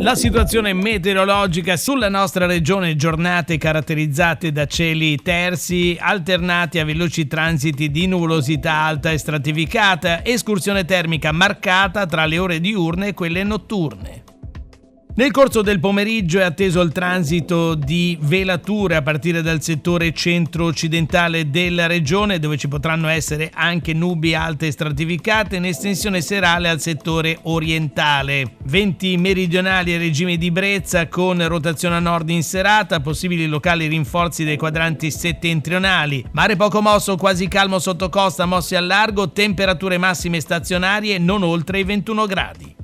La situazione meteorologica sulla nostra regione, giornate caratterizzate da cieli tersi, alternati a veloci transiti di nuvolosità alta e stratificata, escursione termica marcata tra le ore diurne e quelle notturne. Nel corso del pomeriggio è atteso il transito di velature a partire dal settore centro-occidentale della regione, dove ci potranno essere anche nubi alte e stratificate, in estensione serale al settore orientale. Venti meridionali e regime di brezza con rotazione a nord in serata, possibili locali rinforzi dei quadranti settentrionali. Mare poco mosso, quasi calmo sotto costa, mossi al largo, temperature massime stazionarie non oltre i 21 gradi.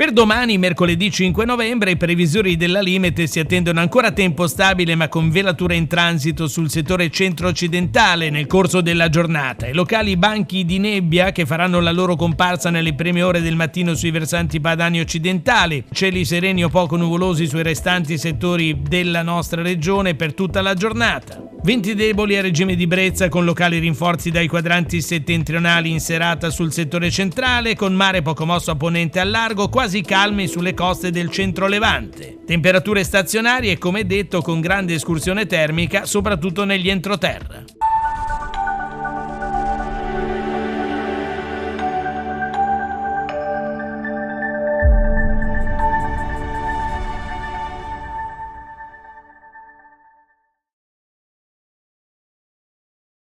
Per domani, mercoledì 5 novembre, i previsori della Limete si attendono ancora tempo stabile ma con velature in transito sul settore centro-occidentale nel corso della giornata e locali banchi di nebbia che faranno la loro comparsa nelle prime ore del mattino sui versanti padani occidentali, cieli sereni o poco nuvolosi sui restanti settori della nostra regione per tutta la giornata. Venti deboli a regime di brezza con locali rinforzi dai quadranti settentrionali in serata sul settore centrale, con mare poco mosso a ponente al largo, quasi calmi sulle coste del centro-levante. Temperature stazionarie, come detto, con grande escursione termica, soprattutto negli entroterra.